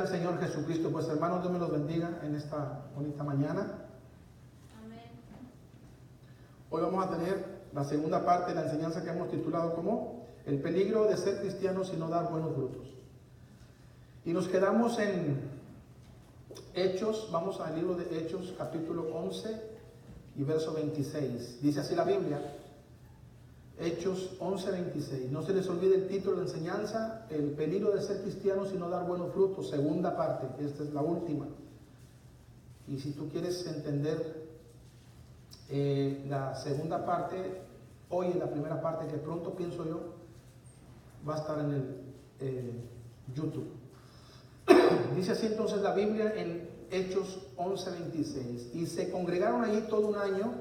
al Señor Jesucristo. Pues hermanos, Dios me los bendiga en esta bonita mañana. Amén. Hoy vamos a tener la segunda parte de la enseñanza que hemos titulado como el peligro de ser cristianos y no dar buenos frutos. Y nos quedamos en Hechos, vamos al libro de Hechos, capítulo 11 y verso 26. Dice así la Biblia, Hechos 11, 26. No se les olvide el título de enseñanza, el peligro de ser cristianos y no dar buenos frutos, segunda parte, esta es la última. Y si tú quieres entender la segunda parte, hoy en la primera parte, que pronto pienso yo, va a estar en el YouTube. Dice así entonces la Biblia en Hechos 11, 26. Y se congregaron allí todo un año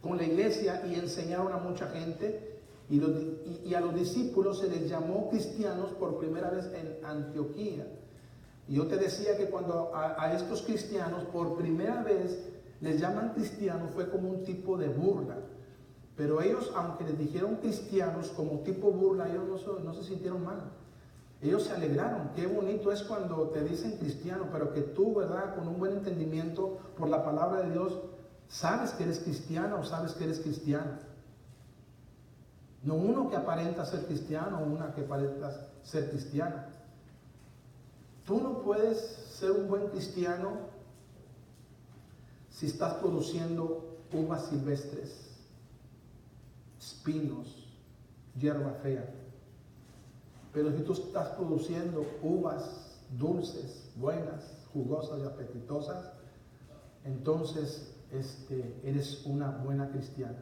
con la iglesia y enseñaron a mucha gente, y a los discípulos se les llamó cristianos por primera vez en Antioquía. Y yo te decía que cuando a estos cristianos por primera vez les llaman cristianos fue como un tipo de burla. Pero ellos, aunque les dijeron cristianos como tipo burla, ellos no se sintieron mal. Ellos se alegraron. Qué bonito es cuando te dicen cristiano, pero que tú, ¿verdad?, con un buen entendimiento por la palabra de Dios, sabes que eres cristiano o sabes que eres cristiana. No uno que aparenta ser cristiano o una que aparenta ser cristiana. Tú no puedes ser un buen cristiano si estás produciendo uvas silvestres, espinos, hierba fea. Pero si tú estás produciendo uvas dulces, buenas, jugosas y apetitosas, entonces eres una buena cristiana.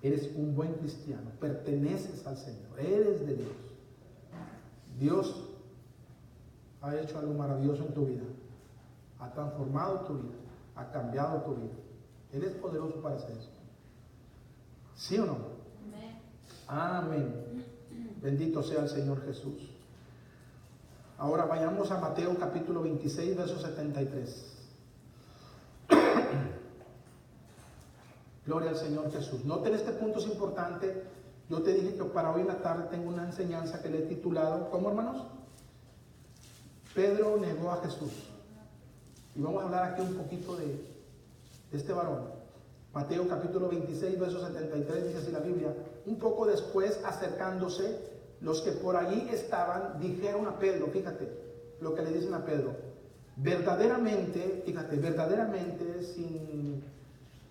Eres un buen cristiano. Perteneces al Señor. Eres de Dios. Dios ha hecho algo maravilloso en tu vida. Ha transformado tu vida. Ha cambiado tu vida. Él es poderoso para hacer eso. ¿Sí o no? Amén. Bendito sea el Señor Jesús. Ahora vayamos a Mateo capítulo 26, verso 73. Gloria al Señor Jesús. Noten, este punto es importante. Yo te dije que para hoy en la tarde tengo una enseñanza que le he titulado, ¿cómo, hermanos? Pedro negó a Jesús. Y vamos a hablar aquí un poquito de este varón. Mateo capítulo 26, verso 73, dice así la Biblia. Un poco después, acercándose, los que por allí estaban dijeron a Pedro, fíjate lo que le dicen a Pedro, verdaderamente, fíjate, verdaderamente,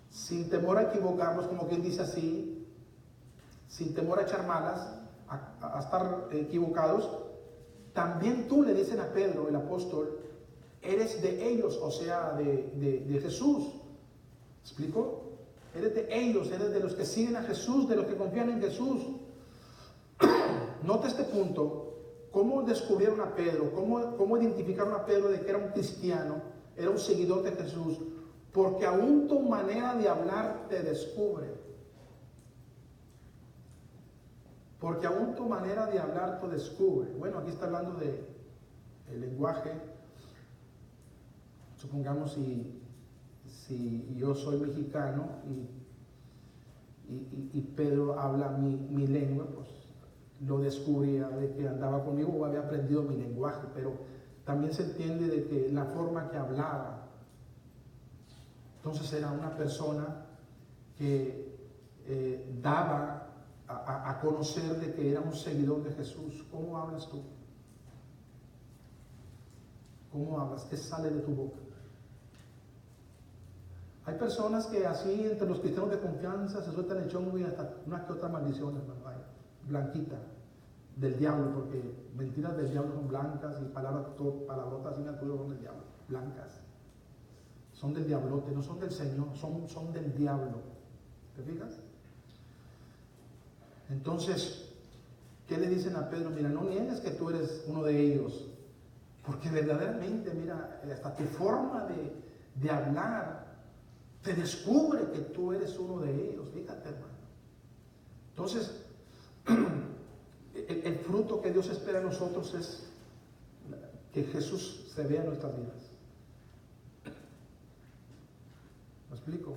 sin temor a equivocarnos, como quien dice así, sin temor a echar malas, a estar equivocados, también tú, le dicen a Pedro, el apóstol, eres de ellos, o sea, de Jesús. ¿Explico? Eres de ellos, eres de los que siguen a Jesús, de los que confían en Jesús. Nota este punto, cómo descubrieron a Pedro, cómo identificaron a Pedro de que era un cristiano, era un seguidor de Jesús, porque aún tu manera de hablar te descubre. Porque aún tu manera de hablar te descubre. Bueno, aquí está hablando de el lenguaje. Supongamos si yo soy mexicano y Pedro habla mi lengua, pues lo descubría de que andaba conmigo o había aprendido mi lenguaje, pero también se entiende de que la forma que hablaba. Entonces era una persona que daba a conocer de que era un seguidor de Jesús. ¿Cómo hablas tú? ¿Cómo hablas? ¿Qué sale de tu boca? Hay personas que así entre los cristianos de confianza se sueltan el chongo y hasta unas que otras maldiciones, blanquita, del diablo, porque mentiras del diablo son blancas y palabrotas inaturas son del diablo, blancas. Son del diablote, no son del Señor, son del diablo. ¿Te fijas? Entonces, ¿qué le dicen a Pedro? Mira, no niegues que tú eres uno de ellos, porque verdaderamente, mira, hasta tu forma de hablar te descubre que tú eres uno de ellos. Fíjate, hermano. Entonces, el fruto que Dios espera de nosotros es que Jesús se vea en nuestras vidas. ¿Me explico?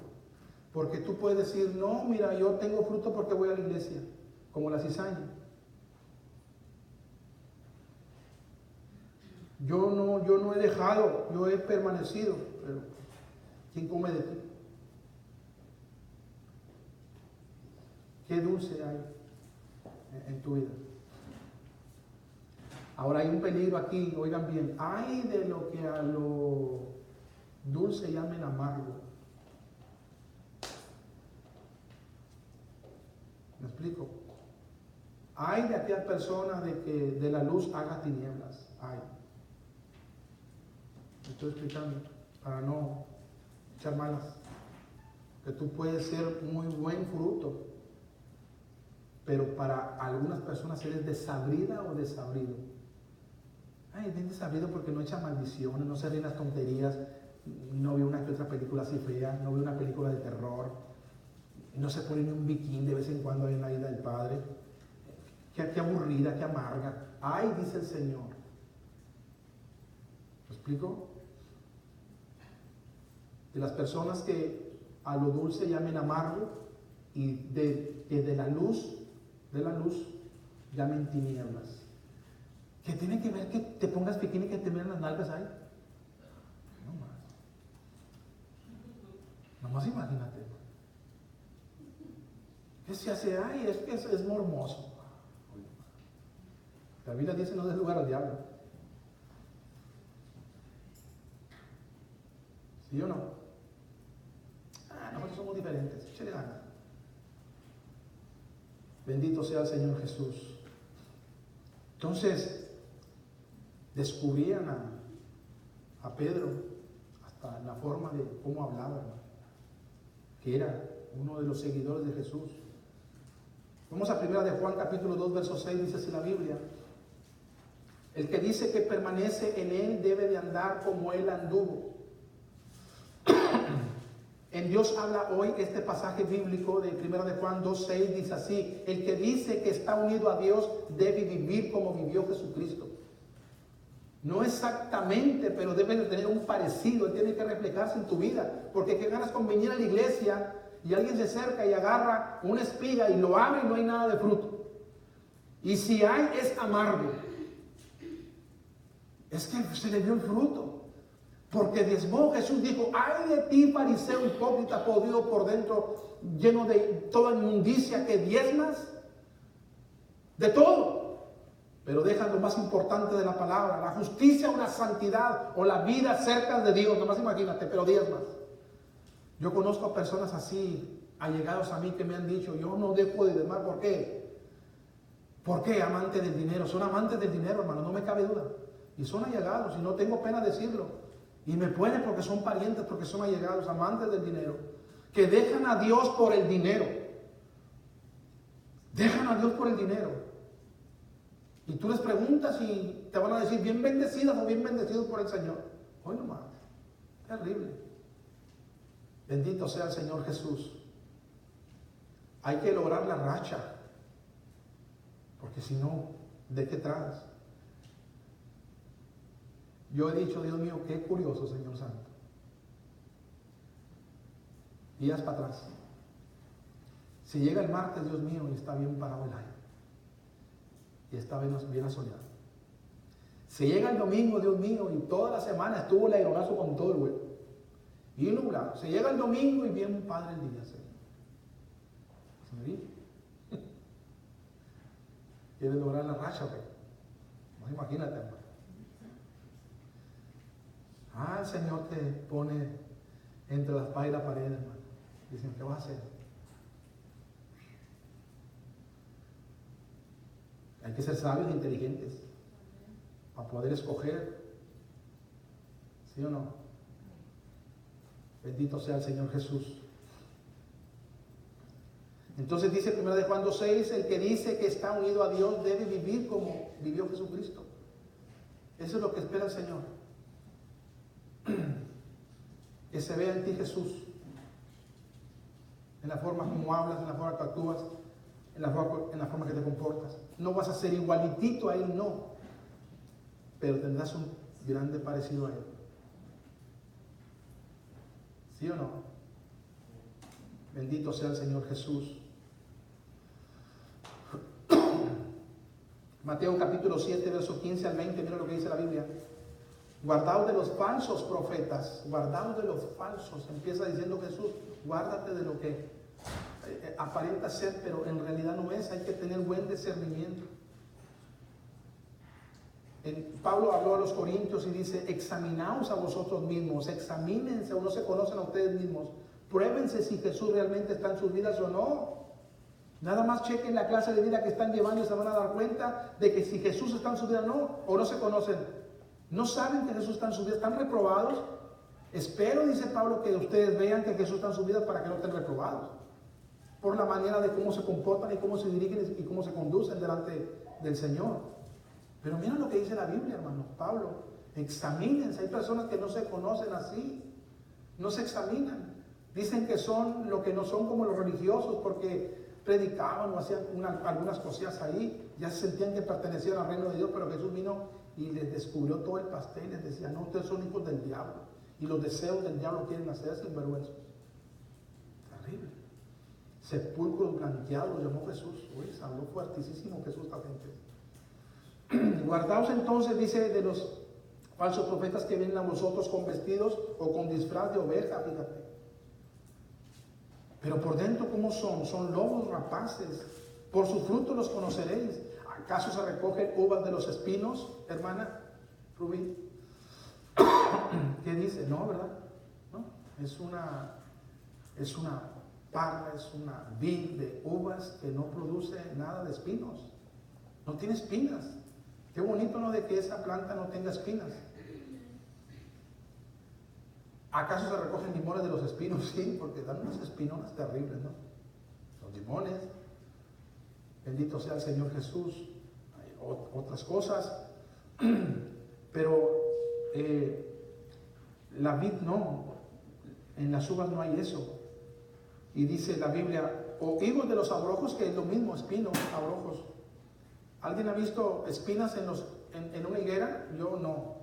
Porque tú puedes decir, no, mira, yo tengo fruto porque voy a la iglesia, como la cizaña. Yo no he dejado, yo he permanecido, pero ¿quién come de ti? ¿Qué dulce hay en tu vida? Ahora hay un peligro aquí, oigan bien, hay de lo que a lo dulce llamen amargo. ¿Me explico? Hay de aquellas personas de que de la luz haga tinieblas. Hay. Me estoy explicando para no echar malas. Que tú puedes ser muy buen fruto, pero para algunas personas eres desabrida o desabrido. Ay, bien desabrido porque no echa maldiciones, no se ríen las tonterías, no ve una que otra película así fea, no ve una película de terror, no se pone ni un bikini de vez en cuando en la vida del Padre. Qué aburrida, qué amarga. Ay, dice el Señor. ¿Me explico? De las personas que a lo dulce llamen amargo y que de la luz llamen tinieblas. ¿Qué tiene que ver que te pongas bikini y que te miren las nalgas ahí? No más. Nomás imagínate. ¿Qué se hace? Ay, es que es mormoso. La Biblia dice no des lugar al diablo. ¿Sí o no? Nosotros somos diferentes. Échale ganas. Bendito sea el Señor Jesús. Entonces, descubrían a Pedro hasta la forma de cómo hablaba, ¿no? Que era uno de los seguidores de Jesús. Vamos a 1 de Juan capítulo 2 verso 6, dice así la Biblia: el que dice que permanece en él debe de andar como él anduvo. En Dios habla hoy este pasaje bíblico de 1 de Juan 2, 6, dice así: el que dice que está unido a Dios debe vivir como vivió Jesucristo. No exactamente, pero debe de tener un parecido, tiene que reflejarse en tu vida. Porque qué ganas con venir a la iglesia y alguien se acerca y agarra una espiga y lo abre y no hay nada de fruto. Y si hay, es amargo. Es que se le dio el fruto. Porque diezmó. Jesús dijo: ay de ti, fariseo hipócrita, podrido por dentro, lleno de toda inmundicia, que diezmas de todo, pero dejas lo más importante de la palabra, la justicia o la santidad o la vida cerca de Dios. Nomás imagínate, pero diezmas. Yo conozco a personas así, allegados a mí, que me han dicho: yo no dejo de diezmar. ¿Por qué? ¿Por qué? Amante del dinero. Son amantes del dinero, hermano, no me cabe duda. Y son allegados, y no tengo pena decirlo. Y me pueden porque son parientes, porque son allegados, amantes del dinero, que dejan a Dios por el dinero. Dejan a Dios por el dinero. Y tú les preguntas y te van a decir: bien bendecidas o bien bendecidos por el Señor. Hoy nomás. Terrible. Bendito sea el Señor Jesús. Hay que lograr la racha. Porque si no, ¿de qué traes? Yo he dicho: Dios mío, qué curioso, Señor Santo. Días para atrás. Si llega el martes, Dios mío, y está bien parado el aire, y está bien asoleado. Si llega el domingo, Dios mío, y toda la semana estuvo el aeronazo con todo el huevo, y nublado. Si llega el domingo y bien padre el día, Señor. ¿Sí? ¿Quieres lograr la racha, güey? No, imagínate, hermano. El Señor te pone entre la espada y la pared, hermano. Dicen: ¿qué vas a hacer? Hay que ser sabios e inteligentes para poder escoger. ¿Sí o no? Bendito sea el Señor Jesús. Entonces dice 1 de Juan 2:6: el que dice que está unido a Dios debe vivir como vivió Jesucristo. Eso es lo que espera el Señor. Que se vea en ti Jesús, en la forma como hablas, en la forma que actúas, en la forma que te comportas. No vas a ser igualitito a Él, no, pero tendrás un grande parecido a Él. ¿Sí o no? Bendito sea el Señor Jesús. Mateo capítulo 7, verso 15 al 20, mira lo que dice la Biblia. Guardaos de los falsos profetas, guardaos de los falsos. Empieza diciendo Jesús, guárdate de lo que aparenta ser, pero en realidad no es. Hay que tener buen discernimiento. Pablo habló a los corintios y dice, examinaos a vosotros mismos, examínense o no se conocen a ustedes mismos, pruébense si Jesús realmente está en sus vidas o no. Nada más chequen la clase de vida que están llevando y se van a dar cuenta de que si Jesús está en su vida o no se conocen. No saben que Jesús está en su vida, están reprobados. Espero, dice Pablo, que ustedes vean que Jesús está en su vida para que no estén reprobados. Por la manera de cómo se comportan y cómo se dirigen y cómo se conducen delante del Señor. Pero miren lo que dice la Biblia, hermano Pablo. Examínense. Hay personas que no se conocen así. No se examinan. Dicen que son lo que no son como los religiosos porque predicaban o hacían algunas cosillas ahí. Ya se sentían que pertenecían al reino de Dios, pero Jesús vino y les descubrió todo el pastel. Les decía, no, ustedes son hijos del diablo. Y los deseos del diablo quieren hacer sinvergüenzos. Terrible. Sepulcros blanqueados, llamó Jesús. Uy, habló fuertísimo Jesús a esta gente. Guardaos entonces, dice, de los falsos profetas que vienen a vosotros con vestidos o con disfraz de oveja, fíjate. Pero por dentro, ¿cómo son? Son lobos rapaces. Por sus frutos los conoceréis. ¿Acaso se recogen uvas de los espinos, hermana Rubí? ¿Qué dice? No, ¿verdad? ¿No? Es una parra, es una vid de uvas que no produce nada de espinos. No tiene espinas. Qué bonito, ¿no? De que esa planta no tenga espinas. ¿Acaso se recogen limones de los espinos? Sí, porque dan unas espinonas terribles, ¿no? Los limones. Bendito sea el Señor Jesús. Hay otras cosas. Pero la vid no. En las uvas no hay eso. Y dice la Biblia, o higos de los abrojos, que es lo mismo, espinos, abrojos. ¿Alguien ha visto espinas en una higuera? Yo no.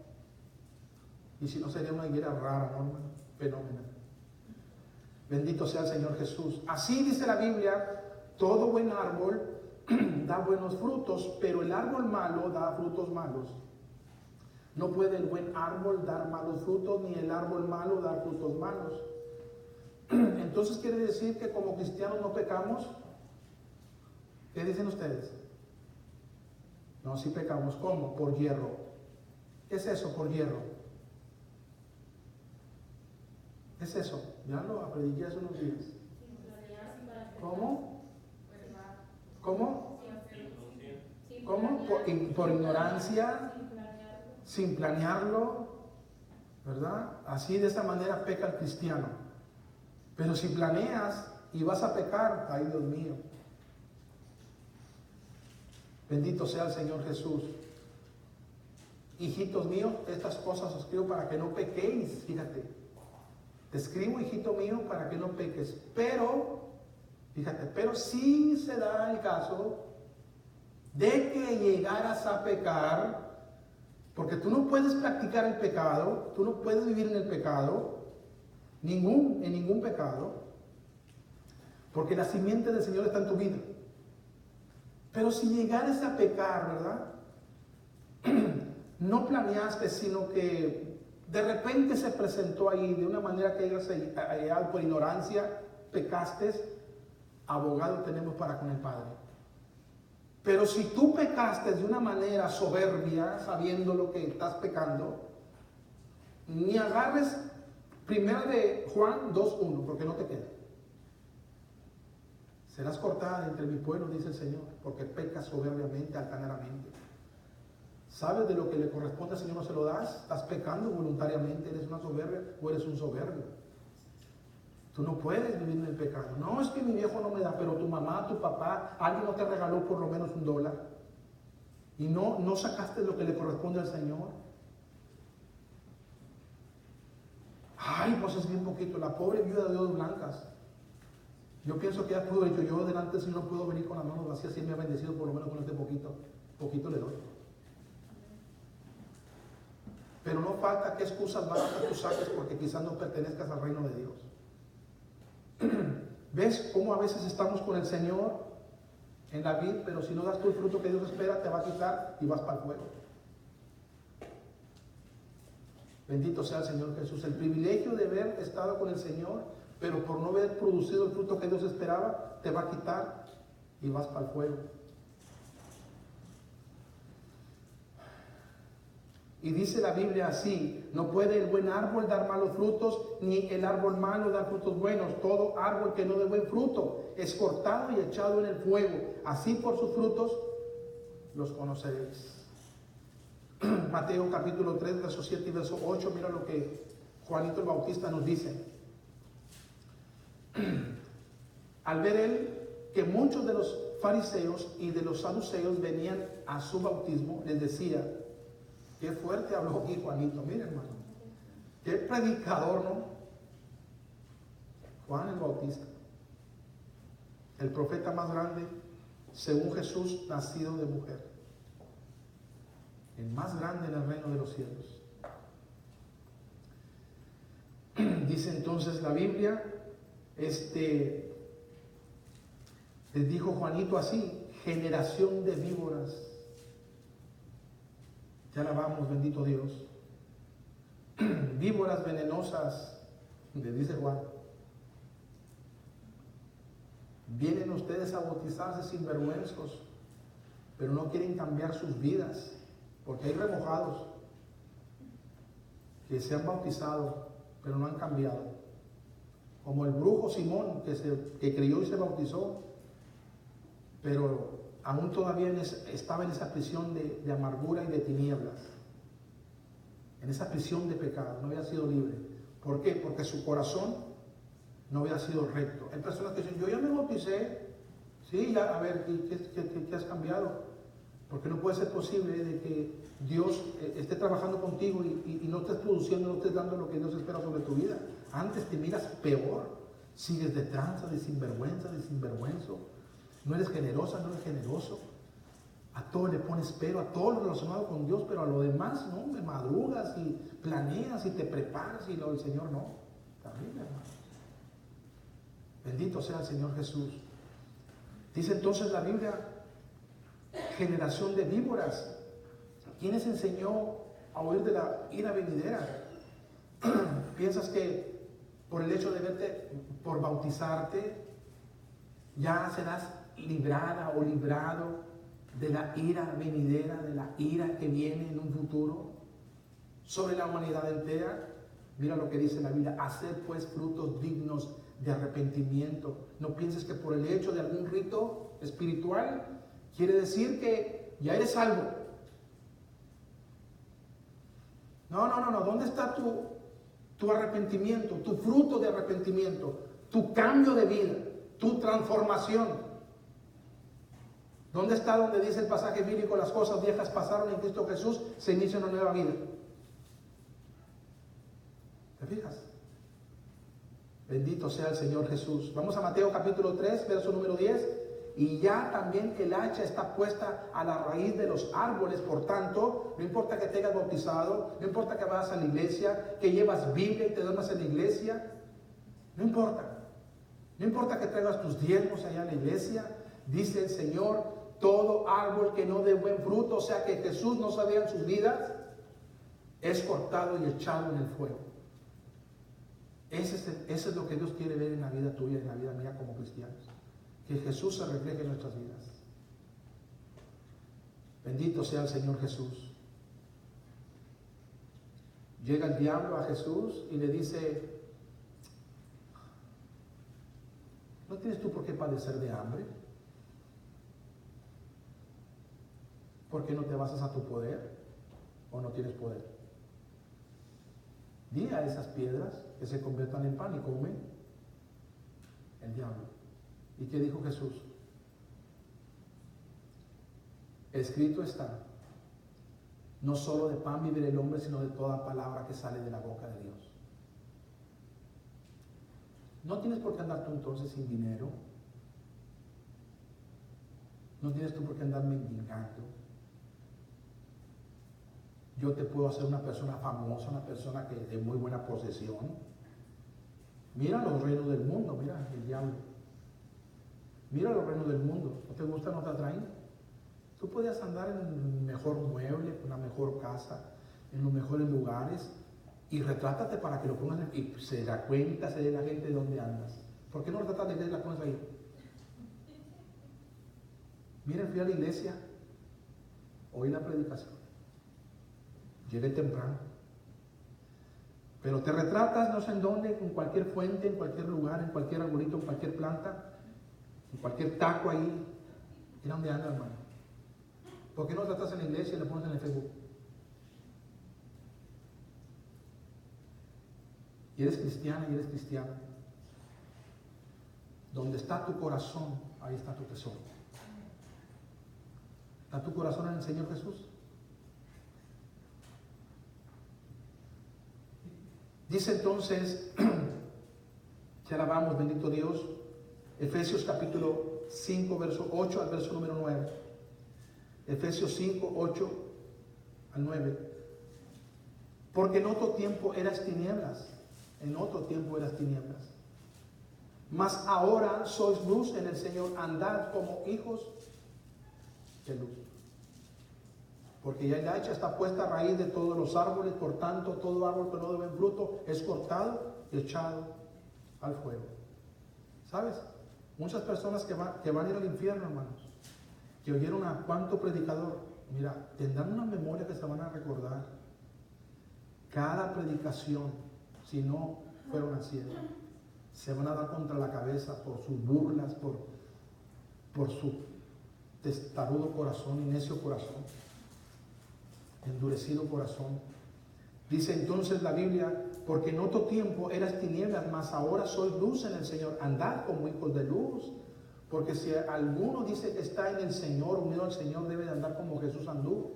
Y si no, sería una higuera rara, ¿no? Fenómeno. Bendito sea el Señor Jesús. Así dice la Biblia, todo buen árbol da buenos frutos, pero el árbol malo da frutos malos. No puede el buen árbol dar malos frutos, ni el árbol malo dar frutos malos. Entonces quiere decir que como cristianos no pecamos. ¿Qué dicen ustedes? No, sí pecamos. ¿Cómo? Por hierro. ¿Qué es eso por hierro? ¿Qué es eso? Ya lo aprendí hace unos días. ¿Cómo? ¿Cómo? ¿Cómo? Por ignorancia, sin planearlo, ¿verdad? Así de esa manera peca el cristiano. Pero si planeas y vas a pecar, ay Dios mío. Bendito sea el Señor Jesús. Hijitos míos, estas cosas os escribo para que no pequéis. Fíjate, te escribo, hijito mío, para que no peques. Pero, fíjate, pero si se da el caso de que llegaras a pecar, porque tú no puedes practicar el pecado, tú no puedes vivir en el pecado, en ningún pecado, porque la simiente del Señor está en tu vida. Pero si llegares a pecar, ¿verdad? No planeaste, sino que de repente se presentó ahí de una manera que hayas hallado por ignorancia, pecaste, abogado tenemos para con el Padre. Pero si tú pecaste de una manera soberbia, sabiendo lo que estás pecando, ni agarres primera de Juan 2:1, porque no te queda. Serás cortada entre mi pueblo, dice el Señor, porque pecas soberbiamente, altaneramente. ¿Sabes de lo que le corresponde al Señor no se lo das? Estás pecando voluntariamente, eres una soberbia o eres un soberbio. Tú no puedes vivir en el pecado. No, es que mi viejo no me da, pero tu mamá, tu papá, alguien no te regaló por lo menos $1. Y no sacaste lo que le corresponde al Señor. Ay, pues es bien poquito. La pobre viuda de ojos blancas. Yo pienso que ella pudo haber dicho, yo delante del Señor no puedo venir con las manos vacías, si Él me ha bendecido por lo menos con este poquito le doy. Pero no falta qué excusas baratas tú saques porque quizás no pertenezcas al reino de Dios. ¿Ves cómo a veces estamos con el Señor en la vid, pero si no das tú el fruto que Dios espera, te va a quitar y vas para el fuego? Bendito sea el Señor Jesús. El privilegio de haber estado con el Señor, pero por no haber producido el fruto que Dios esperaba, te va a quitar y vas para el fuego. Y dice la Biblia así: no puede el buen árbol dar malos frutos, ni el árbol malo dar frutos buenos. Todo árbol que no dé buen fruto es cortado y echado en el fuego. Así por sus frutos los conoceréis. Mateo capítulo 3, verso 7 y verso 8, mira lo que Juanito el Bautista nos dice. Al ver él que muchos de los fariseos y de los saduceos venían a su bautismo, les decía, qué fuerte habló aquí Juanito, miren hermano, qué predicador, ¿no? Juan el Bautista, el profeta más grande según Jesús, nacido de mujer, el más grande en el reino de los cielos. Dice entonces la Biblia, les dijo Juanito así: generación de víboras. Ya la vamos, bendito Dios. Víboras venenosas, le dice Juan. Vienen ustedes a bautizarse sinvergüenzos, pero no quieren cambiar sus vidas, porque hay remojados que se han bautizado, pero no han cambiado. Como el brujo Simón, que creyó y se bautizó, pero aún todavía estaba en esa prisión de amargura y de tinieblas, en esa prisión de pecado, no había sido libre. ¿Por qué? Porque su corazón no había sido recto. Hay personas que dicen, yo ya me bauticé, sí, ya, a ver, ¿qué has cambiado? Porque no puede ser posible de que Dios esté trabajando contigo y no estés produciendo, no estés dando lo que Dios espera sobre tu vida. Antes te miras peor, sigues de tranza, de sinvergüenza, de sinvergüenzo. No eres generosa, no eres generoso. A todo le pones pero, a todo lo relacionado con Dios, pero a lo demás, no, me madrugas y planeas y te preparas y lo del Señor no. También, hermano. Bendito sea el Señor Jesús. Dice entonces la Biblia, generación de víboras. ¿Quién les enseñó a huir de la ira venidera? ¿Piensas que por el hecho de verte, por bautizarte, ya serás librada o librado de la ira venidera, de la ira que viene en un futuro sobre la humanidad entera? Mira lo que dice la Biblia: haced pues frutos dignos de arrepentimiento. No pienses que por el hecho de algún rito espiritual quiere decir que ya eres salvo. No. ¿Dónde está tu arrepentimiento, tu fruto de arrepentimiento, tu cambio de vida, tu transformación? ¿Dónde está donde dice el pasaje bíblico, las cosas viejas pasaron, en Cristo Jesús se inicia una nueva vida? ¿Te fijas? Bendito sea el Señor Jesús. Vamos a Mateo capítulo 3, verso número 10. Y ya también el hacha está puesta a la raíz de los árboles. Por tanto, no importa que te hayas bautizado, no importa que vayas a la iglesia, que llevas Biblia y te duermas en la iglesia, no importa. No importa que traigas tus diezmos allá en la iglesia. Dice el Señor, todo árbol que no dé buen fruto, o sea que Jesús no sabía en sus vidas, es cortado y echado en el fuego. Eso es lo que Dios quiere ver en la vida tuya y en la vida mía como cristianos. Que Jesús se refleje en nuestras vidas. Bendito sea el Señor Jesús. Llega el diablo a Jesús y le dice, ¿no tienes tú por qué padecer de hambre? ¿Por qué no te basas a tu poder? ¿O no tienes poder? Di a esas piedras que se conviertan en pan y comen. El diablo. ¿Y qué dijo Jesús? Escrito está, no solo de pan vivirá el hombre, sino de toda palabra que sale de la boca de Dios. No tienes por qué andar tú entonces sin dinero. No tienes tú por qué andar mendigando. Yo te puedo hacer una persona famosa, una persona que de muy buena posesión. Mira los reinos del mundo, mira el diablo. Mira los reinos del mundo. ¿No te gusta, no te atraen? Tú podías andar en el mejor mueble, en la mejor casa, en los mejores lugares Y retrátate para que lo pongas y se da cuenta, se dé la gente de dónde andas. ¿Por qué no retratas la iglesia y la pones ahí? Miren, fui a la iglesia, oí la predicación, llegué temprano. Pero te retratas no sé en dónde, en cualquier fuente, en cualquier lugar, en cualquier arbolito, en cualquier planta, en cualquier taco ahí. Mira dónde anda, hermano. ¿Por qué no tratas en la iglesia y le pones en el Facebook? Y eres cristiana y eres cristiano. Donde está tu corazón, ahí está tu tesoro. ¿Está tu corazón en el Señor Jesús? Dice entonces, te alabamos, bendito Dios, Efesios capítulo 5, verso 8 al verso número 9. Efesios 5, 8 al 9. Porque en otro tiempo eras tinieblas, mas ahora sois luz en el Señor, andad como hijos de luz. Porque ya la hacha está puesta a raíz de todos los árboles, por tanto todo árbol que no dé buen fruto es cortado y echado al fuego. ¿Sabes? Muchas personas que van a ir al infierno, hermanos, que oyeron a cuánto predicador, mira, tendrán una memoria que se van a recordar. Cada predicación, si no fueron al cielo, se van a dar contra la cabeza por sus burlas, por su testarudo corazón y necio corazón, endurecido corazón. Dice entonces la Biblia, porque en otro tiempo eras tinieblas, mas ahora sois luz en el Señor, andad como hijos de luz. Porque si alguno dice que está en el Señor, unido al Señor, debe de andar como Jesús anduvo.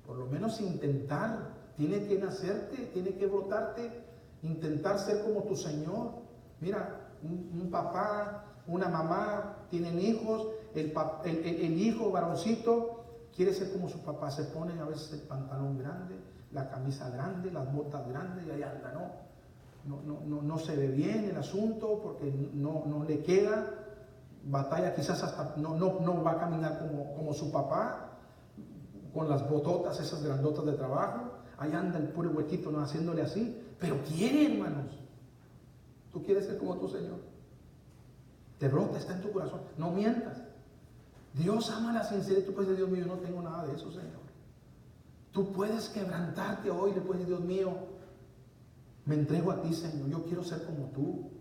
Por lo menos intentar, tiene que nacerte, tiene que brotarte, intentar ser como tu Señor. Mira, un papá, una mamá, tienen hijos, el hijo varoncito quiere ser como su papá, se pone a veces el pantalón grande, la camisa grande, las botas grandes y ahí anda, no se ve bien el asunto porque no le queda, batalla quizás hasta no va a caminar como su papá, con las bototas esas grandotas de trabajo, ahí anda el puro huequito, no haciéndole así, pero quiere, hermanos. Tú quieres ser como tu Señor. Te brota, está en tu corazón. No mientas. Dios ama la sinceridad. Tú puedes decir, Dios mío, yo no tengo nada de eso, Señor. Tú puedes quebrantarte hoy y le puedes decir, Dios mío, me entrego a ti, Señor. Yo quiero ser como tú.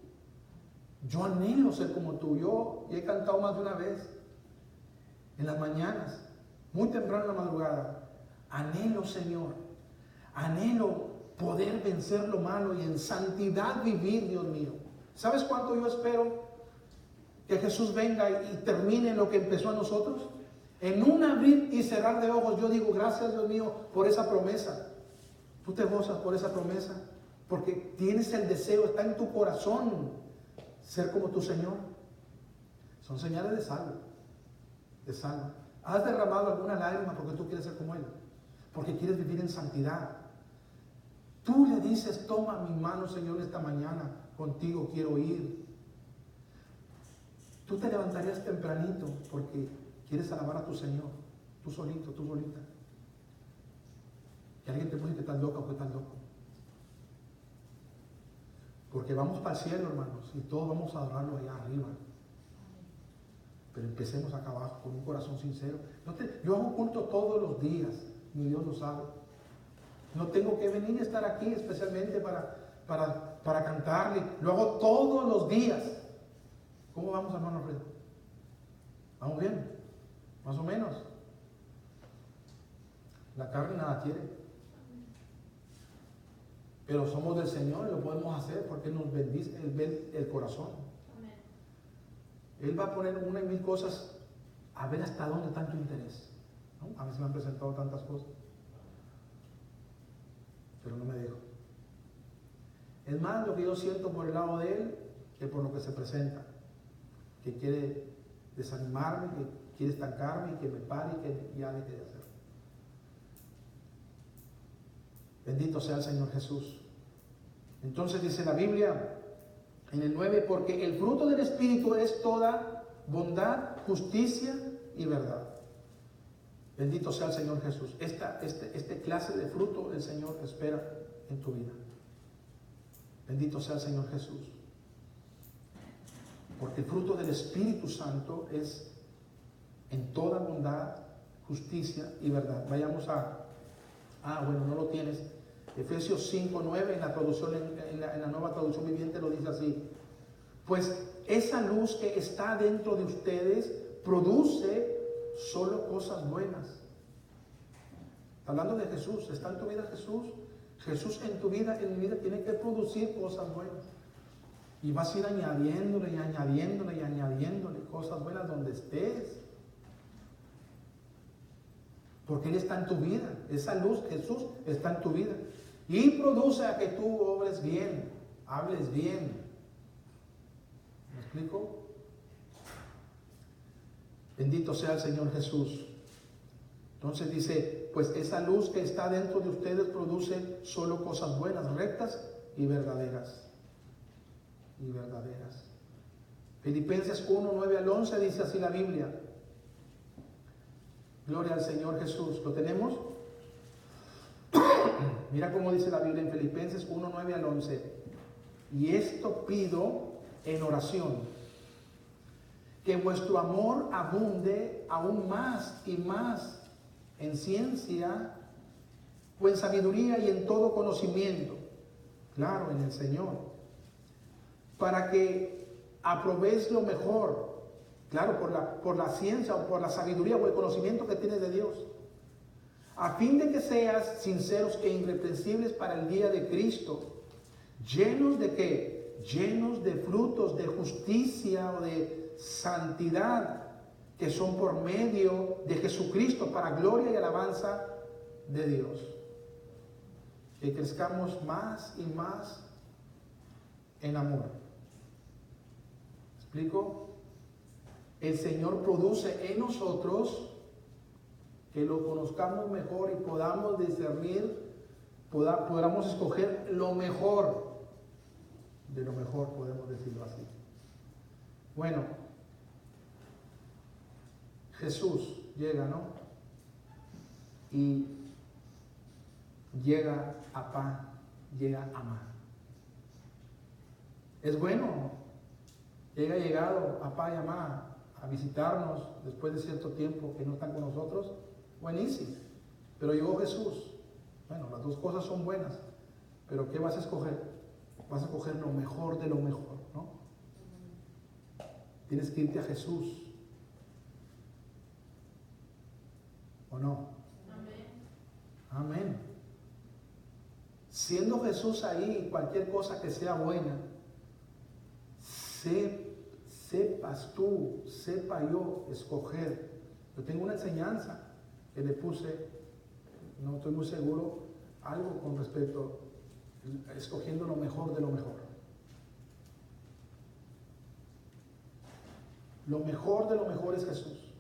Yo anhelo ser como tú. Yo he cantado más de una vez en las mañanas, muy temprano en la madrugada. Anhelo, Señor. Anhelo poder vencer lo malo y en santidad vivir, Dios mío. ¿Sabes cuánto yo espero que Jesús venga y termine lo que empezó a nosotros? En un abrir y cerrar de ojos yo digo, gracias, Dios mío, por esa promesa. Tú te gozas por esa promesa porque tienes el deseo, está en tu corazón ser como tu Señor. Son señales de salvo, de salvo. ¿Has derramado alguna lágrima porque tú quieres ser como Él? Porque quieres vivir en santidad. Tú le dices, toma mi mano, Señor, esta mañana, contigo quiero ir. Tú te levantarías tempranito porque quieres alabar a tu Señor, tú solito, tú solita. Que alguien te pone que estás loca o que estás loco. Porque vamos para el cielo, hermanos, y todos vamos a adorarlo allá arriba. Pero empecemos acá abajo con un corazón sincero. Yo hago culto todos los días, mi Dios lo sabe. No tengo que venir y estar aquí especialmente para cantarle. Lo hago todos los días. ¿Cómo vamos, hermano Alfredo? ¿Vamos bien? Más o menos. La carne nada quiere. Pero somos del Señor y lo podemos hacer porque Él nos bendice, Él ve el corazón. Amén. Él va a poner una y mil cosas a ver hasta dónde está tu interés. ¿No? A veces me han presentado tantas cosas. Pero no me dejo. Es más lo que yo siento por el lado de Él que por lo que se presenta. Que quiere desanimarme, que quiere estancarme y que me pare y que ya deje de hacer. Bendito sea el Señor Jesús. Entonces dice la Biblia en el 9, porque el fruto del Espíritu es toda bondad, justicia y verdad. Bendito sea el Señor Jesús. Este clase de fruto el Señor espera en tu vida. Bendito sea el Señor Jesús. Porque el fruto del Espíritu Santo es en toda bondad, justicia y verdad. Vayamos bueno, no lo tienes. Efesios 5:9 en la traducción, en la nueva traducción viviente lo dice así. Pues esa luz que está dentro de ustedes produce solo cosas buenas. Hablando de Jesús, ¿está en tu vida Jesús? Jesús en tu vida, en mi vida, tiene que producir cosas buenas. Y vas a ir añadiéndole y añadiéndole y añadiéndole cosas buenas donde estés. Porque Él está en tu vida. Esa luz, Jesús, está en tu vida. Y produce a que tú obres bien, hables bien. ¿Me explico? Bendito sea el Señor Jesús. Entonces dice, pues esa luz que está dentro de ustedes produce solo cosas buenas, rectas y verdaderas. Y verdaderas. Filipenses 1:9 al 11 dice así la Biblia. Gloria al Señor Jesús. ¿Lo tenemos? Mira cómo dice la Biblia en Filipenses 1:9 al 11. Y esto pido en oración, que vuestro amor abunde aún más y más en ciencia o en sabiduría y en todo conocimiento, claro, en el Señor, para que aprobéis lo mejor, claro, por la ciencia o por la sabiduría o el conocimiento que tienes de Dios, a fin de que seas sinceros e irreprensibles para el día de Cristo, llenos de ¿qué? Llenos de frutos de justicia o de santidad, que son por medio de Jesucristo, para gloria y alabanza de Dios. Que crezcamos más y más en amor. ¿Me explico? El Señor produce en nosotros que lo conozcamos mejor y podamos discernir, podamos escoger lo mejor de lo mejor, podemos decirlo así. Bueno, Jesús llega, ¿no? Y llega a pan, llega a amar. Es bueno, llegado a pan y a amar, a visitarnos después de cierto tiempo que no están con nosotros, buenísimo. Pero llegó Jesús. Bueno, las dos cosas son buenas, pero ¿qué vas a escoger? Vas a escoger lo mejor de lo mejor, ¿no? Tienes que irte a Jesús. ¿O no? Amén. Amén. Siendo Jesús ahí, cualquier cosa que sea buena, sepa yo escoger. Yo tengo una enseñanza que le puse, no estoy muy seguro, algo con respecto a escogiendo lo mejor de lo mejor. Lo mejor de lo mejor es Jesús.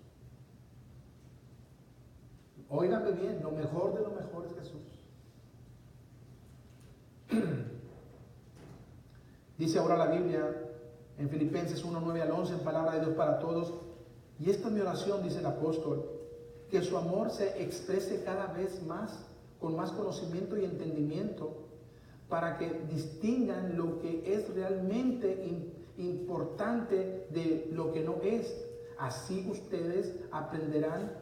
Óiganme bien, lo mejor de lo mejor es Jesús. Dice ahora la Biblia en Filipenses 1:9 al 11, en palabra de Dios para todos. Y esta es mi oración, dice el apóstol, que su amor se exprese cada vez más, con más conocimiento y entendimiento, para que distingan lo que es realmente importante de lo que no es. Así ustedes aprenderán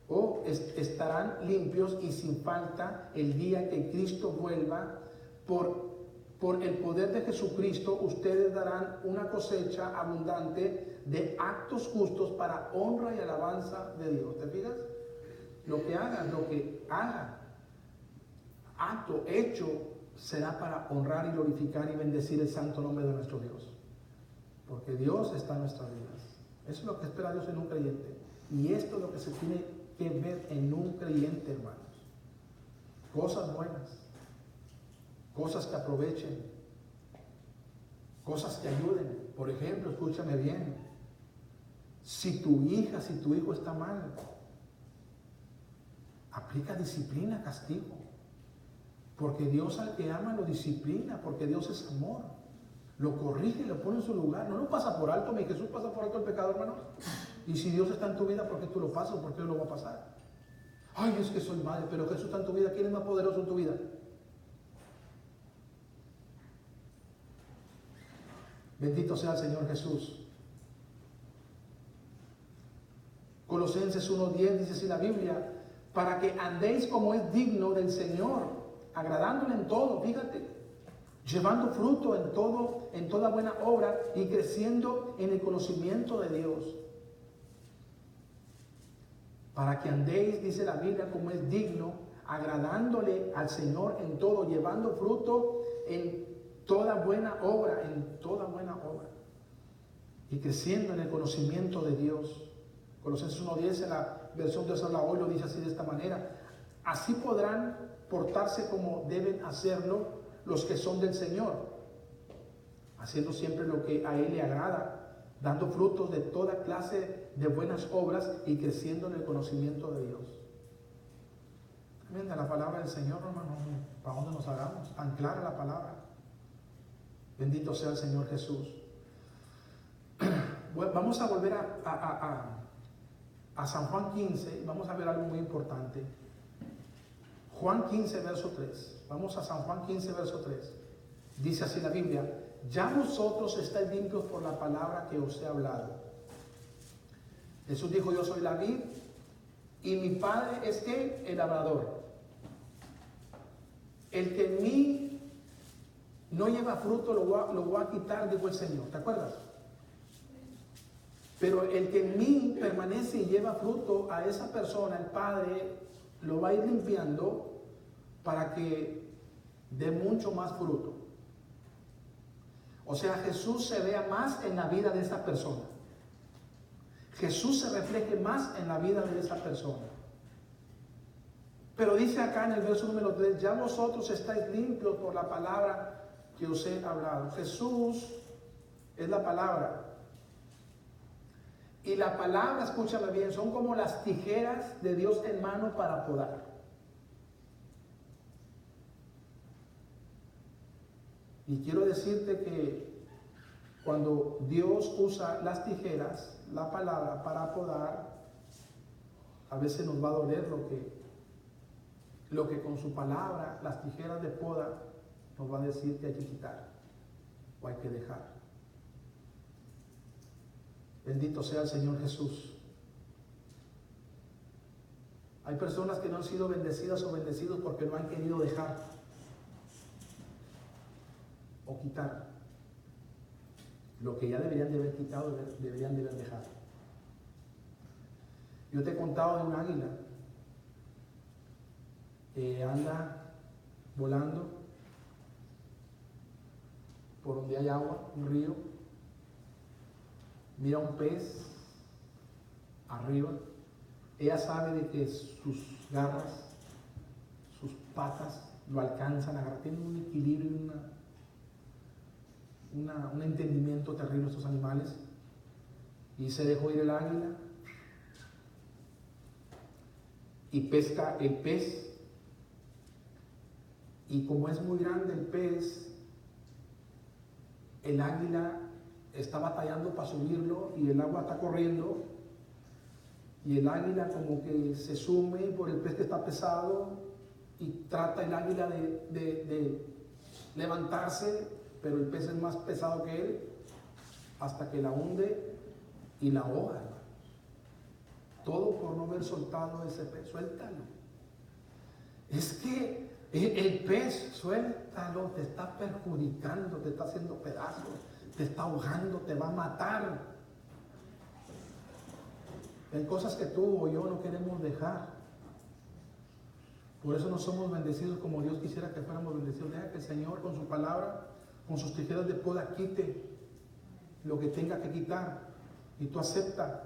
o estarán limpios y sin falta el día que Cristo vuelva. Por el poder de Jesucristo, ustedes darán una cosecha abundante de actos justos para honra y alabanza de Dios. ¿Te fijas? Lo que haga, acto, hecho, será para honrar y glorificar y bendecir el santo nombre de nuestro Dios. Porque Dios está en nuestras vidas. Eso es lo que espera Dios en un creyente. Y esto es lo que se tiene que ver en un creyente, hermanos. Cosas buenas. Cosas que aprovechen, cosas que ayuden. Por ejemplo, escúchame bien, si tu hija, si tu hijo está mal, aplica disciplina, castigo, porque Dios al que ama lo disciplina, porque Dios es amor, lo corrige, lo pone en su lugar, no lo pasa por alto. Mi Jesús pasa por alto el pecado, hermanos. Y si Dios está en tu vida, ¿por qué tú lo pasas? ¿Por qué lo va a pasar? Ay, es que soy madre, pero Jesús está en tu vida. ¿Quién es más poderoso en tu vida? Bendito sea el Señor Jesús. Colosenses 1:10 dice así la Biblia, para que andéis como es digno del Señor, agradándole en todo, fíjate, llevando fruto en todo, en toda buena obra y creciendo en el conocimiento de Dios. Para que andéis, dice la Biblia, como es digno, agradándole al Señor en todo, llevando fruto en toda buena obra, y creciendo en el conocimiento de Dios. Colosenses 1:10 en la versión de San hoy lo dice así de esta manera: así podrán portarse como deben hacerlo los que son del Señor, haciendo siempre lo que a Él le agrada, dando frutos de toda clase de buenas obras y creciendo en el conocimiento de Dios. Amén. La palabra del Señor, hermano, ¿para dónde nos hagamos? Tan clara la palabra. Bendito sea el Señor Jesús. Bueno, vamos a volver a San Juan 15, vamos a ver algo muy importante. Juan 15, verso 3. Vamos a San Juan 15, verso 3. Dice así la Biblia: ya vosotros estáis limpios por la palabra que os he hablado. Jesús dijo: yo soy la vid y mi Padre es ¿qué? El labrador. El que en mí no lleva fruto lo voy a quitar, dijo el Señor. ¿Te acuerdas? Pero el que en mí permanece y lleva fruto, a esa persona el Padre lo va a ir limpiando para que dé mucho más fruto. O sea, Jesús se vea más en la vida de esa persona. Jesús se refleje más en la vida de esa persona. Pero dice acá en el verso número 3, ya vosotros estáis limpios por la palabra que os he hablado. Jesús es la palabra. Y la palabra, escúchame bien, son como las tijeras de Dios en mano para podar. Y quiero decirte que cuando Dios usa las tijeras, la palabra, para podar, a veces nos va a doler lo que con su palabra, las tijeras de poda, nos va a decir que hay que quitar o hay que dejar. Bendito sea el Señor Jesús. Hay personas que no han sido bendecidas o bendecidos porque no han querido dejar o quitar lo que ya deberían de haber quitado, deberían de haber dejado. Yo te he contado de un águila que anda volando por donde hay agua, un río, mira un pez arriba, ella sabe de que sus garras, sus patas lo alcanzan a agarrar, tienen un equilibrio y un entendimiento terrible estos animales, y se dejó ir el águila y pesca el pez, y como es muy grande el pez, el águila está batallando para subirlo y el agua está corriendo y el águila como que se sume por el pez que está pesado y trata el águila de levantarse, pero el pez es más pesado que él, hasta que la hunde y la ahoga. Todo por no haber soltado ese pez. Suéltalo. Es que el pez, suéltalo, te está perjudicando, te está haciendo pedazos, te está ahogando, te va a matar. Hay cosas que tú o yo no queremos dejar. Por eso no somos bendecidos como Dios quisiera que fuéramos bendecidos. Deja que el Señor con su palabra, con sus tijeras de poda, quite lo que tenga que quitar. Y tú acepta.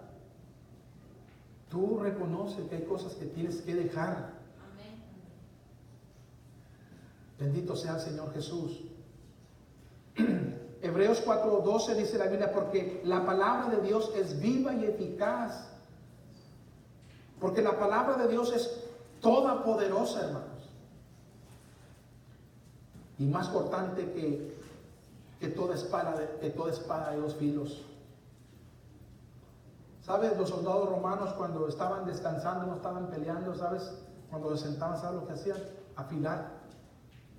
Tú reconoces que hay cosas que tienes que dejar. Amén. Bendito sea el Señor Jesús. Hebreos 4:12 dice la Biblia: porque la palabra de Dios es viva y eficaz. Porque la palabra de Dios es toda poderosa, hermanos. Y más cortante que toda espada de dos filos. ¿Sabes? Los soldados romanos, cuando estaban descansando, no estaban peleando, ¿sabes? Cuando se sentaban, ¿sabes lo que hacían? Afilar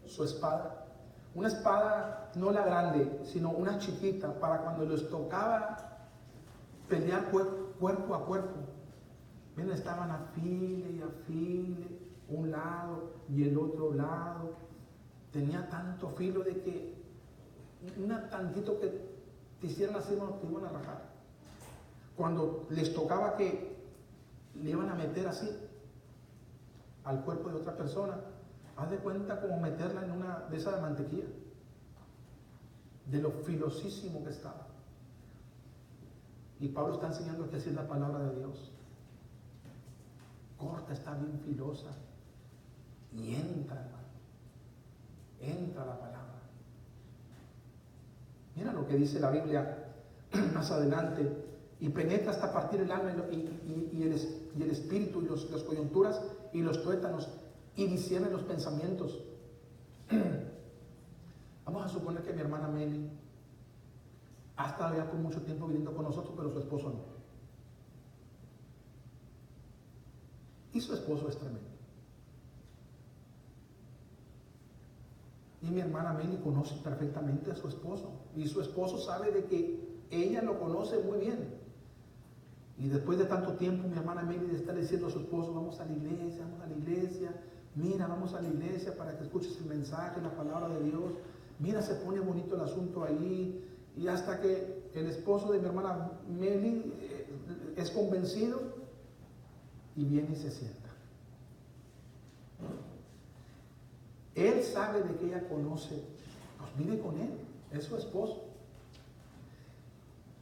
su espada. una espada no la grande, sino una chiquita, para cuando les tocaba pelear cuerpo a cuerpo. Miren, estaban afile y afile, un lado y el otro lado. Tenía tanto filo de que una tantito que te hicieran así, hermano, te iban a rajar. Cuando les tocaba que le iban a meter así al cuerpo de otra persona, haz de cuenta como meterla en una de esas de mantequilla, de lo filosísimo que estaba. Y Pablo está enseñando que así es la palabra de Dios. Corta, está bien filosa. Y entra, hermano. Entra la palabra. Mira lo que dice la Biblia más adelante. Y penetra hasta partir el alma y el espíritu y las coyunturas y los tuétanos y discierne los pensamientos. Vamos a suponer que mi hermana Meli ha estado ya por mucho tiempo viviendo con nosotros, pero su esposo no. Y su esposo es tremendo. Y mi hermana Meli conoce perfectamente a su esposo. Y su esposo sabe de que ella lo conoce muy bien. Y después de tanto tiempo, mi hermana Meli está diciendo a su esposo, vamos a la iglesia, mira, vamos a la iglesia para que escuches el mensaje, la palabra de Dios. Mira, se pone bonito el asunto ahí. Y hasta que el esposo de mi hermana Meli es convencido y viene y se sienta. Él sabe de que ella conoce, pues vive con él, es su esposo.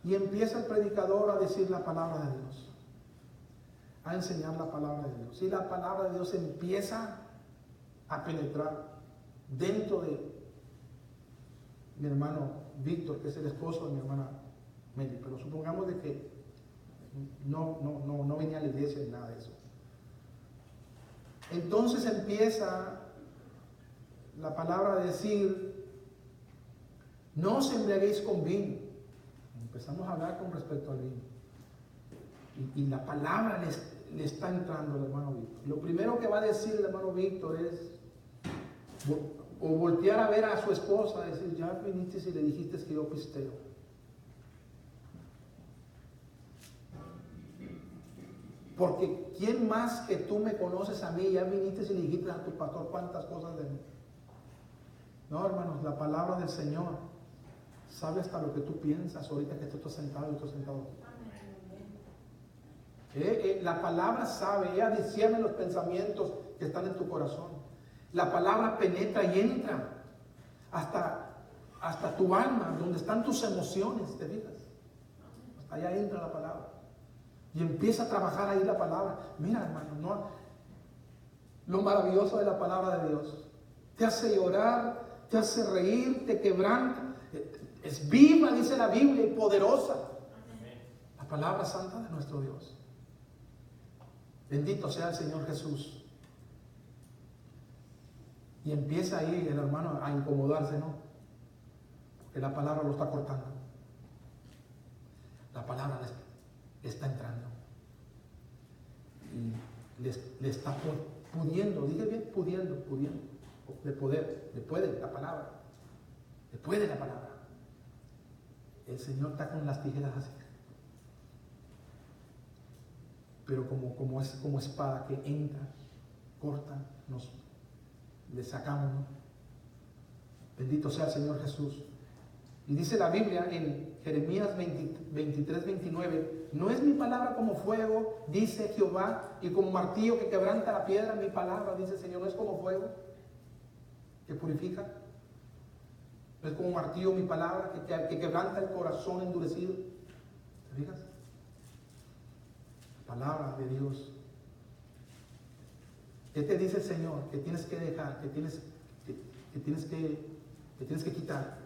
Y empieza el predicador a decir la palabra de Dios, a enseñar la palabra de Dios. Y la palabra de Dios empieza a penetrar dentro de mi hermano Víctor, que es el esposo de mi hermana Meli. Pero supongamos de que no venía a la iglesia ni nada de eso. Entonces empieza la palabra a decir, no os embriaguéis con vino. Empezamos a hablar con respecto al vino. Y la palabra le está entrando al hermano Víctor. Lo primero que va a decir el hermano Víctor es, o voltear a ver a su esposa, decir, ya viniste y le dijiste que yo pisteo. Porque ¿quién más que tú me conoces a mí? Ya viniste y le dijiste a tu pastor cuántas cosas de mí. No, hermanos, la palabra del Señor sabe hasta lo que tú piensas ahorita que tú estás sentado y yo estoy sentado aquí. La palabra sabe, ella discierne los pensamientos que están en tu corazón. La palabra penetra y entra hasta tu alma, donde están tus emociones, ¿te fijas? Hasta allá entra la palabra. Y empieza a trabajar ahí la palabra. Mira, hermano, ¿no? Lo maravilloso de la palabra de Dios. Te hace llorar, te hace reír, te quebranta. Es viva, dice la Biblia, y poderosa. La palabra santa de nuestro Dios. Bendito sea el Señor Jesús. Y empieza ahí el hermano a incomodarse, ¿no? Porque la palabra lo está cortando. La palabra le está entrando. Y le está pudiendo, dije bien, pudiendo. Le puede la palabra. Le puede la palabra. El Señor está con las tijeras así. Pero como es como espada que entra, corta, le sacamos, ¿no? Bendito sea el Señor Jesús. Y dice la Biblia en Jeremías 23:29, no es mi palabra como fuego, dice Jehová, y como martillo que quebranta la piedra, mi palabra, dice el Señor, no es como fuego que purifica. No es como martillo mi palabra que quebranta el corazón endurecido. ¿Te fijas? Palabra de Dios. ¿Qué te dice el Señor? Que tienes que dejar, que tienes que quitar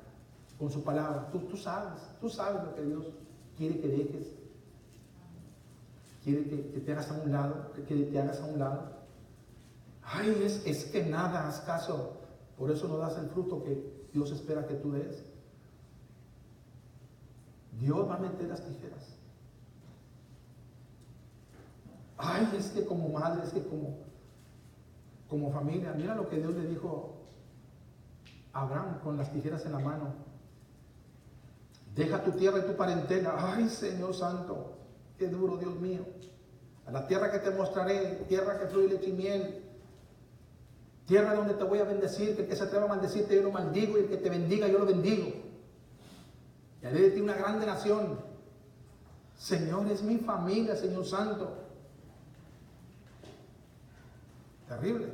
con su palabra. Tú sabes lo que Dios quiere que dejes. Quiere que te hagas a un lado, que te hagas a un lado. Ay, es que nada, haz caso. Por eso no das el fruto que Dios espera que tú des. Dios va a meter las tijeras. Ay, es que como madre, es que como familia, mira lo que Dios le dijo Abraham con las tijeras en la mano. Deja tu tierra y tu parentela. Ay, Señor Santo, qué duro, Dios mío. A la tierra que te mostraré, tierra que fluye leche y miel, tierra donde te voy a bendecir, que el que se atreva a maldecirte yo lo maldigo, y el que te bendiga yo lo bendigo. Y haré de ti una grande nación. Señor, es mi familia, Señor Santo. Terrible.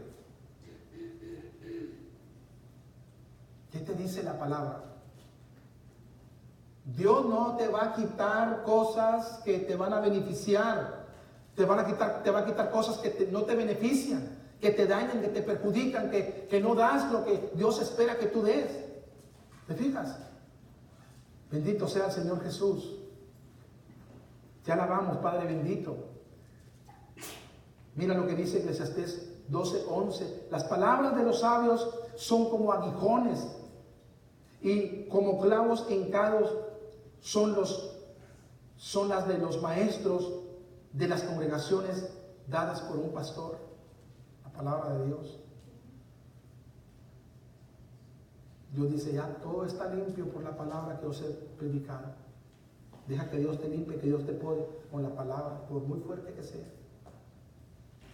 ¿Qué te dice la palabra? Dios no te va a quitar cosas que te van a beneficiar. Te va a quitar cosas que no te benefician, que te dañan, que te perjudican, que no das lo que Dios espera que tú des. ¿Te fijas? Bendito sea el Señor Jesús. Te alabamos, Padre bendito. Mira lo que dice Eclesiastés 12:11. Las palabras de los sabios son como aguijones, y como clavos hincados son las de los maestros de las congregaciones dadas por un pastor. La palabra de Dios. Dios dice, ya todo está limpio por la palabra que os he predicado. Deja que Dios te limpie, que Dios te pode con la palabra, por muy fuerte que sea,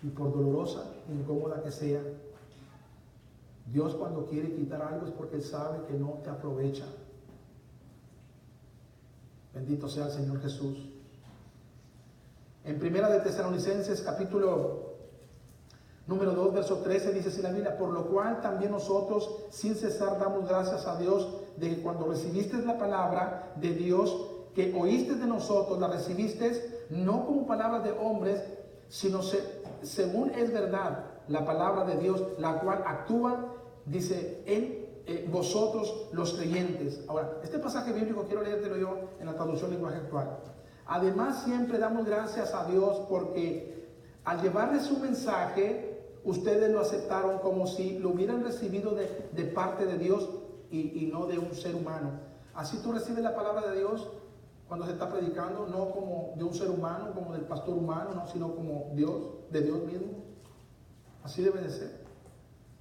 y por dolorosa e incómoda que sea. Dios, cuando quiere quitar algo, es porque Él sabe que no te aprovecha. Bendito sea el Señor Jesús. En Primera de Tesalonicenses, capítulo número 2, verso 13, dice así la Biblia: por lo cual también nosotros sin cesar damos gracias a Dios de que cuando recibiste la palabra de Dios que oíste de nosotros, la recibiste no como palabras de hombres, sino según es verdad la palabra de Dios, la cual actúa, dice, en vosotros los creyentes. Ahora, este pasaje bíblico quiero leértelo yo en la traducción lenguaje actual. Además, siempre damos gracias a Dios porque al llevarles su mensaje, ustedes lo aceptaron como si lo hubieran recibido de parte de Dios y no de un ser humano. Así tú recibes la palabra de Dios cuando se está predicando, no como de un ser humano, como del pastor humano, no, sino como Dios, de Dios mismo. Así debe de ser,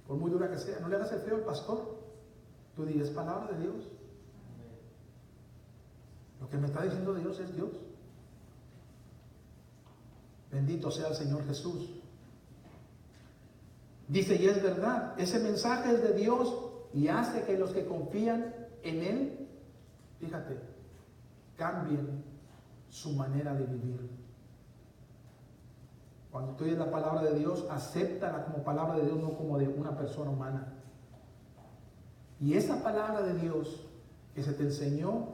por muy dura que sea. No le hagas el feo al pastor. Tú dices, palabra de Dios. Lo que me está diciendo Dios es Dios. Bendito sea el Señor Jesús. Dice, y es verdad, ese mensaje es de Dios y hace que los que confían en Él, fíjate, cambien su manera de vivir. Cuando tú oyes la palabra de Dios, acéptala como palabra de Dios, no como de una persona humana. Y esa palabra de Dios que se te enseñó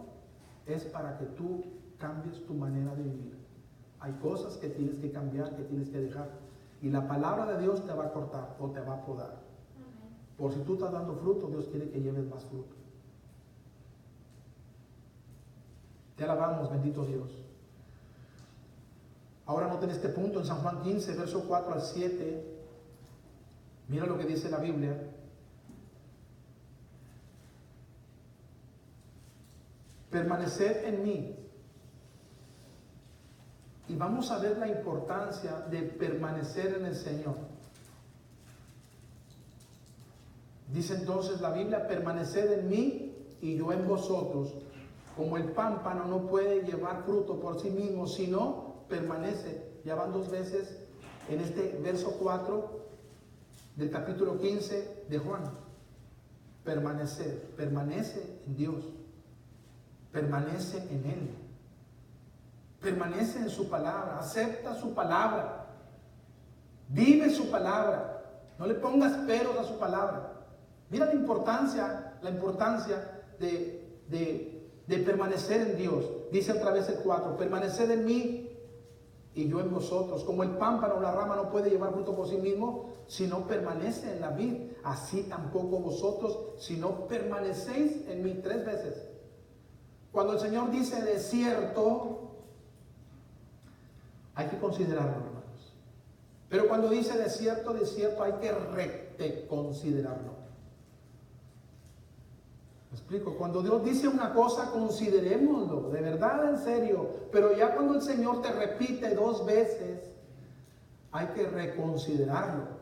es para que tú cambies tu manera de vivir. Hay cosas que tienes que cambiar, que tienes que dejar. Y la palabra de Dios te va a cortar o te va a podar. Por si tú estás dando fruto, Dios quiere que lleves más fruto. Te alabamos, bendito Dios. Ahora noten este punto en San Juan 15, verso 4 al 7. Mira lo que dice la Biblia. Permaneced en mí. Y vamos a ver la importancia de permanecer en el Señor. Dice entonces la Biblia, permaneced en mí y yo en vosotros. Como el pámpano no puede llevar fruto por sí mismo, sino permanece. Ya van dos veces en este verso 4 del capítulo 15 de Juan. Permanecer, permanece en Dios, permanece en Él, permanece en su palabra, acepta su palabra, vive su palabra, no le pongas peros a su palabra. Mira la importancia de permanecer en Dios. Dice otra vez el 4, permaneced en mí y yo en vosotros. Como el pámpano o la rama no puede llevar fruto por sí mismo, si no permanece en la vid, así tampoco vosotros, si no permanecéis en mí. 3 veces. Cuando el Señor dice desierto, hay que considerarlo, hermanos. Pero cuando dice desierto, hay que reconsiderarlo. ¿Me explico? Cuando Dios dice una cosa, considerémoslo, de verdad, en serio. Pero ya cuando el Señor te repite 2 veces, hay que reconsiderarlo.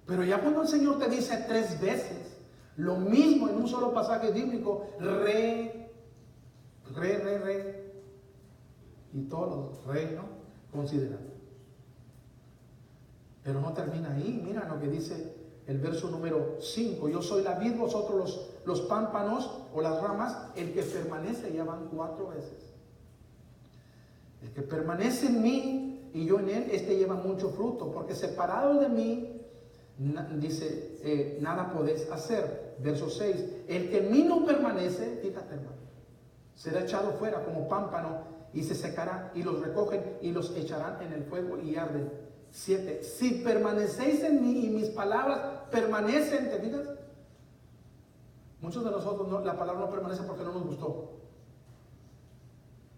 Pero ya cuando el Señor te dice 3 veces, Lo mismo en un solo pasaje bíblico, y todos los rey, ¿no? Consideran. Pero no termina ahí. Mira lo que dice el verso número 5. Yo soy la vid, vosotros los pámpanos o las ramas. El que permanece, ya van 4 veces. El que permanece en mí y yo en él, este lleva mucho fruto. Porque separado de mí, dice, nada podéis hacer. Verso 6. El que en mí no permanece, fíjate hermano, será echado fuera como pámpano y se secará, y los recogen y los echarán en el fuego y arden. 7. Si permanecéis en mí y mis palabras permanecen, ¿te fijas? Muchos de nosotros la palabra no permanece porque no nos gustó.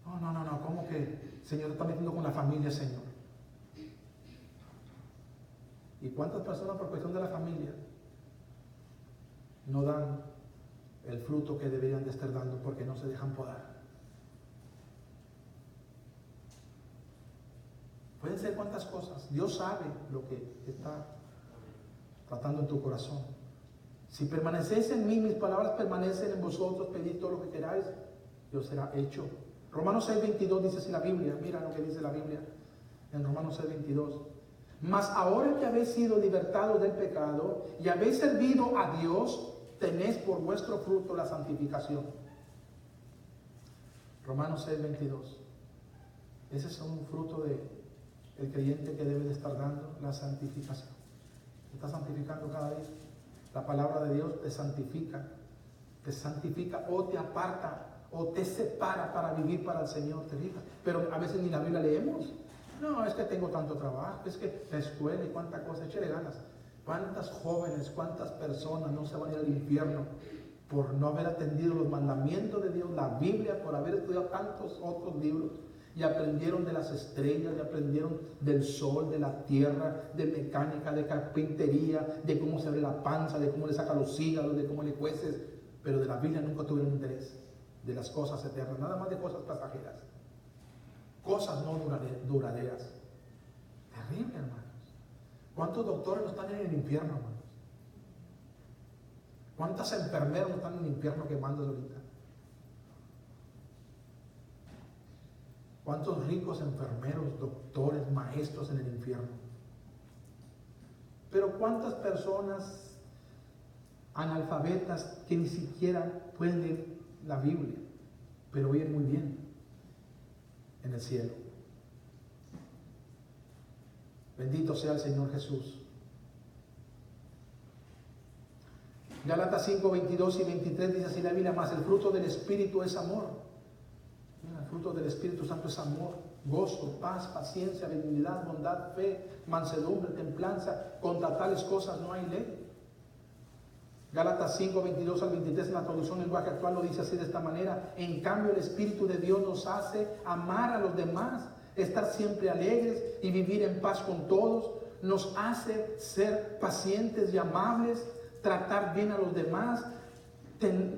No, ¿cómo que el Señor está metiendo con la familia, Señor? ¿Y cuántas personas por cuestión de la familia no dan el fruto que deberían de estar dando porque no se dejan podar? Pueden ser cuantas cosas. Dios sabe lo que está tratando en tu corazón. Si permanecéis en mí, mis palabras permanecen en vosotros, pedid todo lo que queráis, Dios será hecho. Romanos 6:22 dice así la Biblia. Mira lo que dice la Biblia en Romanos 6:22. Mas ahora que habéis sido libertados del pecado y habéis servido a Dios, tenéis por vuestro fruto la santificación. Romanos 6:22. Ese es un fruto de el creyente que debe de estar dando, la santificación. ¿Te está santificando cada día? La palabra de Dios te santifica o te aparta o te separa para vivir para el Señor, ¿te fijas? Pero a veces ni la Biblia leemos. No, es que tengo tanto trabajo, es que la escuela y cuánta cosa, échale ganas. ¿Cuántas jóvenes, cuántas personas no se van a ir al infierno por no haber atendido los mandamientos de Dios, la Biblia, por haber estudiado tantos otros libros? Y aprendieron de las estrellas, y aprendieron del sol, de la tierra, de mecánica, de carpintería, de cómo se abre la panza, de cómo le saca los hígados, de cómo le cueces. Pero de la Biblia nunca tuvieron interés, de las cosas eternas, nada más de cosas pasajeras. Cosas no duraderas. Terrible, hermanos. ¿Cuántos doctores no están en el infierno, hermanos? ¿Cuántas enfermeras no están en el infierno quemándose ahorita? ¿Cuántos ricos enfermeros, doctores, maestros en el infierno? Pero ¿cuántas personas analfabetas que ni siquiera pueden leer la Biblia, pero oyen muy bien en el cielo? Bendito sea el Señor Jesús. Gálatas 5:22 y 23 dice así la Biblia: mas el fruto del Espíritu es amor. El fruto del Espíritu Santo es amor, gozo, paz, paciencia, benignidad, bondad, fe, mansedumbre, templanza. Contra tales cosas no hay ley. Gálatas 5:22 al 23 en la traducción lenguaje actual lo dice así de esta manera: en cambio el Espíritu de Dios nos hace amar a los demás, estar siempre alegres y vivir en paz con todos. Nos hace ser pacientes y amables, tratar bien a los demás,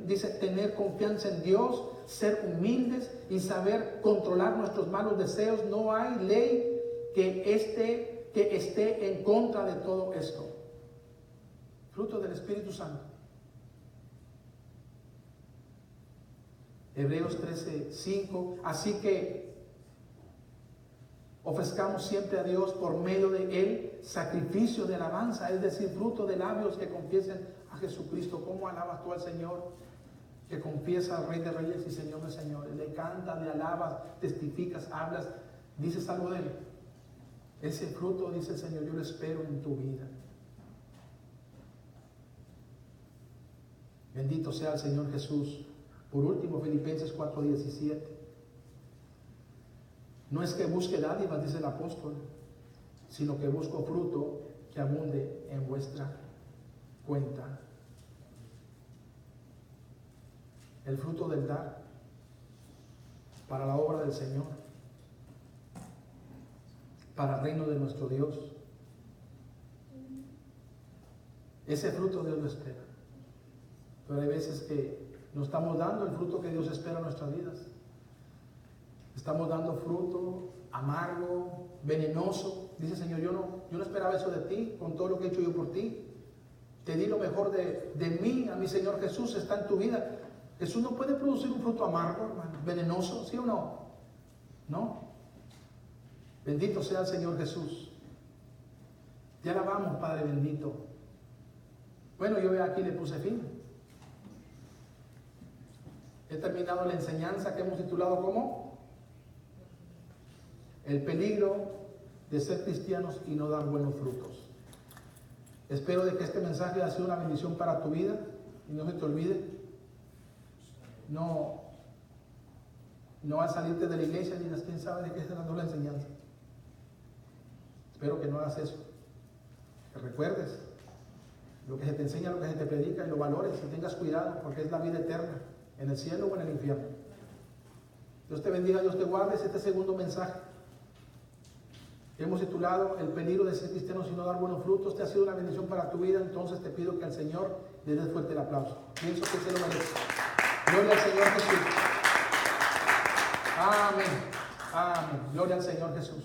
dice tener confianza en Dios, ser humildes y saber controlar nuestros malos deseos. No hay ley que esté en contra de todo esto. Fruto del Espíritu Santo. Hebreos 13:5. Así que ofrezcamos siempre a Dios por medio de Él sacrificio de alabanza, es decir, fruto de labios que confiesen a Jesucristo. ¿Cómo alabas tú al Señor? Que confiesa al Rey de Reyes y Señor de Señores. Le cantas, le alabas, testificas, hablas, dices algo de Él. Ese fruto, dice el Señor, yo lo espero en tu vida. Bendito sea el Señor Jesús. Por último, Filipenses 4:17. No es que busque dádivas, dice el apóstol, sino que busco fruto que abunde en vuestra cuenta. El fruto del dar para la obra del Señor, para el reino de nuestro Dios. Ese fruto Dios lo espera. Pero hay veces que no estamos dando el fruto que Dios espera en nuestras vidas. Estamos dando fruto amargo, venenoso. Dice el Señor, yo no esperaba eso de ti, con todo lo que he hecho yo por ti. te di lo mejor de mí, a mi Señor Jesús está en tu vida. Jesús no puede producir un fruto amargo, hermano, venenoso, ¿sí o no? No. Bendito sea el Señor Jesús. Te alabamos, Padre bendito. Bueno, yo aquí le puse fin. He terminado la enseñanza que hemos titulado como el peligro de ser cristianos y no dar buenos frutos. Espero de que este mensaje haya sido una bendición para tu vida y no se te olvide. No al salirte de la iglesia digas, ¿quién sabe de qué está dando la enseñanza? Espero que no hagas eso. Que recuerdes lo que se te enseña, lo que se te predica y lo valores y tengas cuidado porque es la vida eterna, en el cielo o en el infierno. Dios te bendiga, Dios te guarde. Este segundo mensaje que hemos titulado el peligro de ser cristiano y no dar buenos frutos, te ha sido una bendición para tu vida. Entonces te pido que al Señor le des fuerte el aplauso. Pienso que se lo merece. Gloria al Señor Jesús. Amén. Amén. Gloria al Señor Jesús.